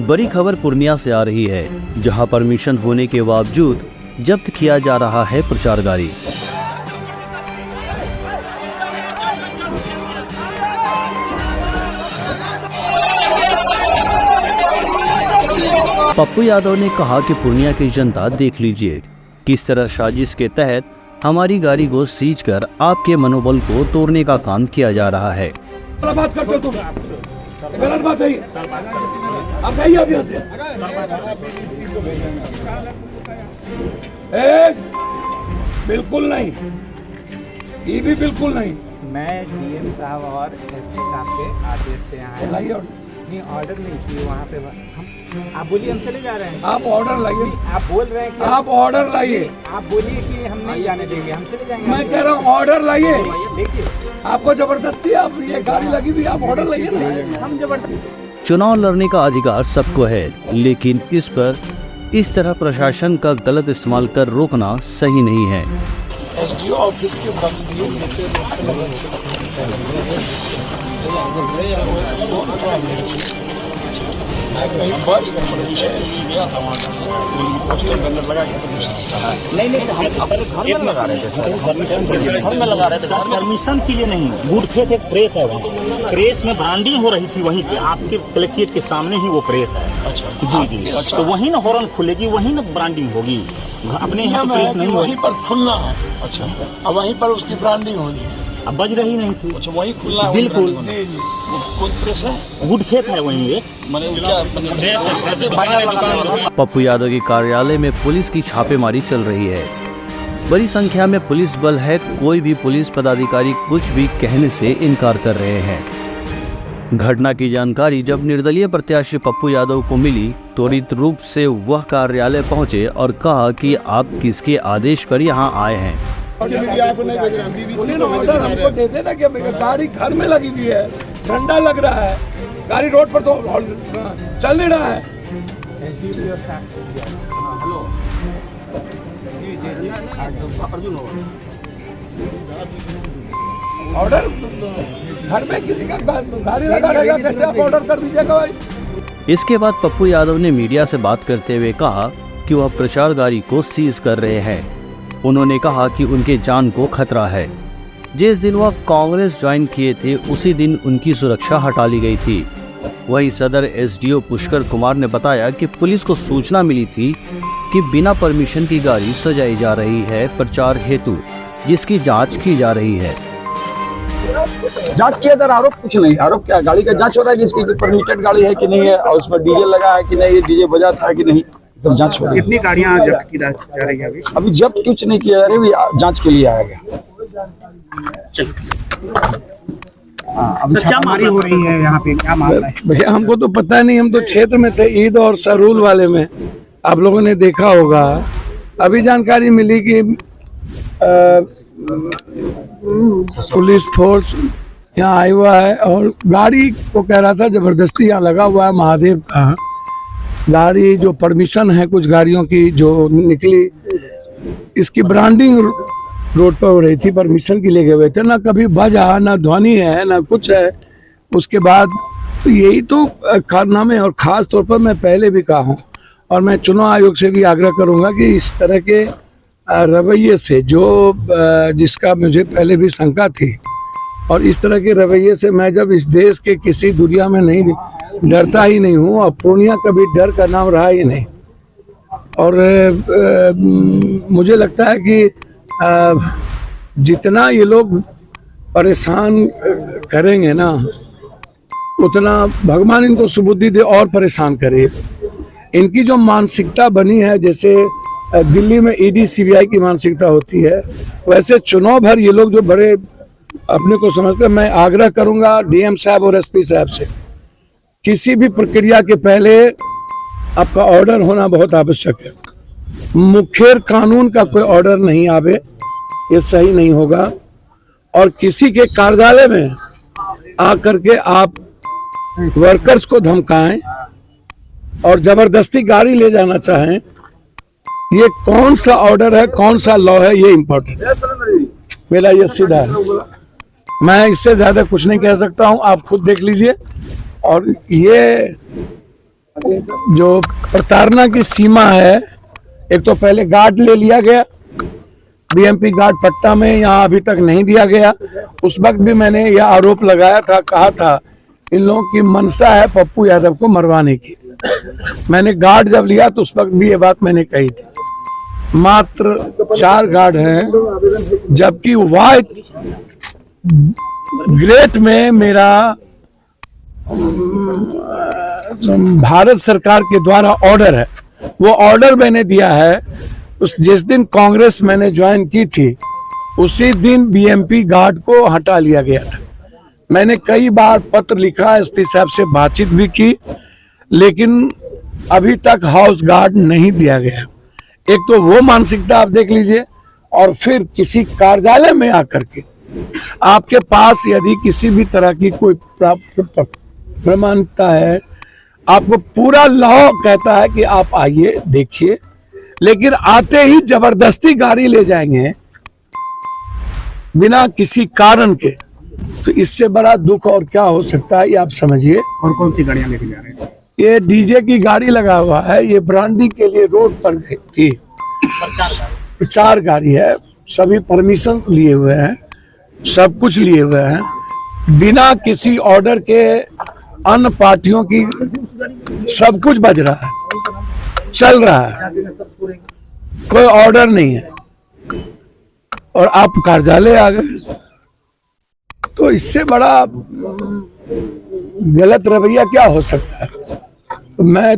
बड़ी खबर पूर्णिया से आ रही है, जहां परमिशन होने के बावजूद जब्त किया जा रहा है प्रचार गाड़ी। पप्पू यादव ने कहा कि पूर्णिया की जनता देख लीजिए किस तरह साजिश के तहत हमारी गाड़ी को सीज कर आपके मनोबल को तोड़ने का काम किया जा रहा है। बात करते हो तुम, गलत बात है। आप जाइए अब यहाँ से। बिल्कुल नहीं, ये भी बिल्कुल नहीं। मैं डीएम साहब और एसपी साहब के आदेश से आए। नहीं, ऑर्डर नहीं किए वहाँ पे हम। आप बोलिए, हम चले जा रहे हैं। आप ऑर्डर लाइए। आप बोल रहे हैं कि आप ऑर्डर लाइए। आप बोलिए कि हम नहीं जाने देंगे, हम चले जाएंगे। मैं कह रहा हूँ ऑर्डर लाइए। देखिए, आपको जबरदस्ती, आप ये गाड़ी लगी हुई, आप ऑर्डर लाइए ना। हम जबरदस्ती। चुनाव लड़ने का अधिकार सबको है, लेकिन इस पर इस तरह प्रशासन का गलत इस्तेमाल कर रोकना सही नहीं है। एसडीओ ऑफिस के बंद नहीं हम अपने घर में लगा रहे थे, घर में लगा रहे थे। परमिशन के लिए नहीं, गुड फेथ एक प्रेस है वहाँ, प्रेस में ब्रांडिंग हो रही थी वहीं पे, आपके कलेक्ट्रेट के सामने ही वो प्रेस है। अच्छा जी, तो वहीं ना हॉर्न खुलेगी, वहीं ना ब्रांडिंग होगी, अपने यहाँ प्रेस नहीं, वहीं पर खुलना है। अच्छा, अब वहीं पर उसकी ब्रांडिंग होगी। अब बज रही नहीं थी। अच्छा, वहीं खुलना है। बिल्कुल जी जी। कौन प्रेस है? गुड फेथ है वहीं एक। पप्पू यादव के कार्यालय में पुलिस की छापेमारी चल रही है। बड़ी संख्या में पुलिस बल है, कोई भी पुलिस पदाधिकारी कुछ भी कहने से इनकार कर रहे हैं। घटना की जानकारी जब निर्दलीय प्रत्याशी पप्पू यादव को मिली, त्वरित रूप से वह कार्यालय पहुंचे और कहा कि आप किसके आदेश पर यहां आए हैं। ऑर्डर हमको दे देना कि गाड़ी घर में लगी हुई है, ठंडा लग रहा है, गाड़ी रोड पर तो चल नहीं रहा है। ऑर्डर घर में किसी का गाड़ी लगा रहेगा, कैसे आप ऑर्डर कर दीजिएगा भाई? इसके बाद पप्पू यादव ने मीडिया से बात करते हुए कहा कि वह प्रचार गाड़ी को सीज कर रहे हैं। उन्होंने कहा कि उनके जान को खतरा है। जिस दिन वह कांग्रेस ज्वाइन किए थे, उसी दिन उनकी सुरक्षा हटा ली गई थी। वहीं सदर एसडीओ पुष्कर कुमार ने बताया कि पुलिस को सूचना मिली थी कि बिना परमिशन की गाड़ी सजाई जा रही है प्रचार हेतु, जिसकी जांच की जा रही है। जांच किया जा रहा, आरोप कुछ नहीं। आरोप क्या, गाड़ी का जांच हो रहा है कि इसकी परमिटेड गाड़ी है कि नहीं है, और उसमें डीजे लगा है कि नहीं, डीजे बजा था कि नहीं, सब जांच हो रही है। कितनी गाड़ियाँ जब्त की जा रही है? अभी जब्त कुछ नहीं किया जा रहा है, जांच के लिए आया गया। अभी छापेमारी हो रही है यहाँ पे, क्या मामला है? भैया हमको तो पता नहीं, हम तो क्षेत्र में थे, ईद और सरूल वाले में, आप लोगों ने देखा होगा। अभी जानकारी मिली कि पुलिस फोर्स यहाँ आया हुआ है और गाड़ी को कह रहा था जबरदस्ती यहाँ लगा हुआ है महादेव का गाड़ी, जो परमिशन है कुछ गाड़ियों की जो निकली, इसकी ब्रांडिंग रोड पर हो रही थी, परमिशन के लिए गए हुए थे, ना कभी बजा, ना ध्वनि है, ना कुछ है। उसके बाद तो यही तो कारनामे, और ख़ास तौर पर मैं पहले भी कहा हूँ और मैं चुनाव आयोग से भी आग्रह करूँगा कि इस तरह के रवैये से, जो जिसका मुझे पहले भी शंका थी, और इस तरह के रवैये से मैं जब इस देश के किसी दुनिया में नहीं डरता ही नहीं हूँ, और पूर्णिया कभी डर का नाम रहा ही नहीं। और मुझे लगता है कि जितना ये लोग परेशान करेंगे ना, उतना भगवान इनको सुबुद्धि दे और परेशान करे। इनकी जो मानसिकता बनी है, जैसे दिल्ली में ईडी सीबीआई की मानसिकता होती है, वैसे चुनाव भर ये लोग जो बड़े अपने को समझते हैं। मैं आग्रह करूंगा डीएम साहब और एसपी साहब से, किसी भी प्रक्रिया के पहले आपका ऑर्डर होना बहुत आवश्यक है। मुखेर कानून का कोई ऑर्डर नहीं आवे, ये सही नहीं होगा। और किसी के कार्यालय में आकर के आप वर्कर्स को धमकाएं और जबरदस्ती गाड़ी ले जाना चाहें, ये कौन सा ऑर्डर है, कौन सा लॉ है, ये इम्पोर्टेंट है। मेरा ये सीधा है, मैं इससे ज्यादा कुछ नहीं कह सकता हूं, आप खुद देख लीजिए। और ये जो प्रताड़ना की सीमा है, एक तो पहले गार्ड ले लिया गया, बीएमपी गार्ड पट्टा में यहाँ अभी तक नहीं दिया गया। उस वक्त भी मैंने यह आरोप लगाया था, कहा था इन लोगों की मनसा है पप्पू यादव को मरवाने की। मैंने गार्ड जब लिया तो उस वक्त भी ये बात मैंने कही थी। मात्र 4 गार्ड हैं, जबकि वाइट ग्रेट में मेरा भारत सरकार के द्वारा ऑर्डर है, वो ऑर्डर मैंने दिया है। उस जिस दिन कांग्रेस मैंने ज्वाइन की थी उसी दिन बीएमपी गार्ड को हटा लिया गया था। मैंने कई बार पत्र लिखा, एसपी साहब से बातचीत भी की, लेकिन अभी तक हाउस गार्ड नहीं दिया गया। एक तो वो मानसिकता आप देख लीजिए, और फिर किसी कार्यालय में आकर के आपके पास यदि किसी भी तरह की कोई प्रमाणिकता है, आपको पूरा लॉ कहता है कि आप आइए देखिए, लेकिन आते ही जबरदस्ती गाड़ी ले जाएंगे बिना किसी कारण के, तो इससे बड़ा दुख और क्या हो सकता है, ये आप समझिए। और कौन सी गाड़ियां लेके जा रहे हैं? ये डीजे की गाड़ी लगा हुआ है, ये ब्रांडी के लिए रोड पर थी, 4 गाड़ी है, सभी परमिशन लिए हुए हैं, सब कुछ लिए हुए हैं, बिना किसी ऑर्डर के अन्य पार्टियों की सब कुछ बज रहा है, चल रहा है, कोई ऑर्डर नहीं है, और आप कार्यालय आ गए। तो इससे बड़ा गलत रवैया क्या हो सकता है? मैं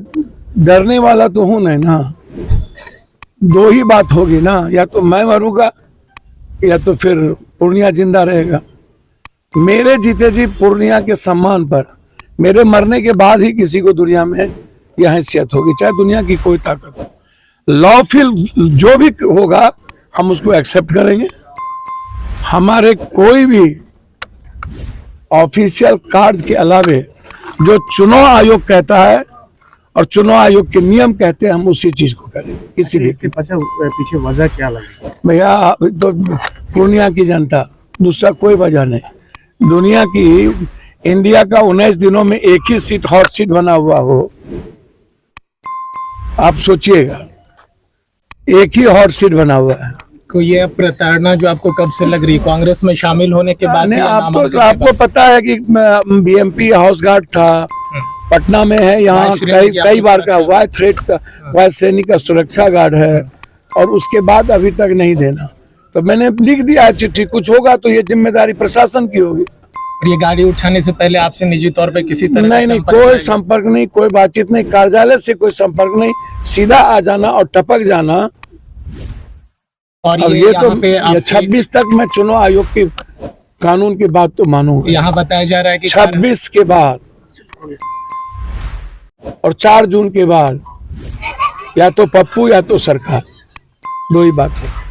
डरने वाला तो हूं नहीं ना, 2 ही बात होगी ना, या तो मैं मरूंगा या तो फिर पूर्णिया जिंदा रहेगा। मेरे जीते जी पूर्णिया के सम्मान पर मेरे मरने के बाद ही किसी को दुनिया में यह हैसियत होगी, चाहे दुनिया की कोई ताकत हो। लॉफुल जो भी होगा हम उसको एक्सेप्ट करेंगे। हमारे कोई भी ऑफिशियल कार्ड के अलावे जो चुनाव आयोग कहता है और चुनाव आयोग के नियम कहते हैं, हम उसी चीज को करें। किसी भी इसके पीछे वजह क्या लगी? भैया तो पूर्णिया की जनता, दूसरा कोई वजह नहीं। दुनिया की इंडिया का 19 दिनों में एक ही सीट हॉट सीट बना हुआ हो, आप सोचिएगा, एक ही हॉट सीट बना हुआ है। तो ये प्रताड़ना जो आपको कब से लग रही, कांग्रेस में शामिल होने के बाद से? आपको पता है कि बीएमपी हाउस गार्ड था, पटना में है, यहाँ कई बार का वाइस श्रेणी का सुरक्षा गार्ड है, और उसके बाद अभी तक नहीं देना। तो मैंने लिख दिया है चिट्ठी, कुछ होगा तो ये जिम्मेदारी प्रशासन की होगी। ये गाड़ी उठाने से पहले आपसे निजी तौर पे किसी तरह नहीं, कोई संपर्क नहीं, कोई बातचीत नहीं, कार्यालय से कोई संपर्क नहीं, सीधा आ जाना और टपक जाना। और अब ये तो 26 तक मैं चुनाव आयोग की कानून की बात तो मानूंगा। यहाँ बताया जा रहा है कि 26 के बाद और 4 जून के बाद या तो पप्पू या तो सरकार, 2 ही बात है।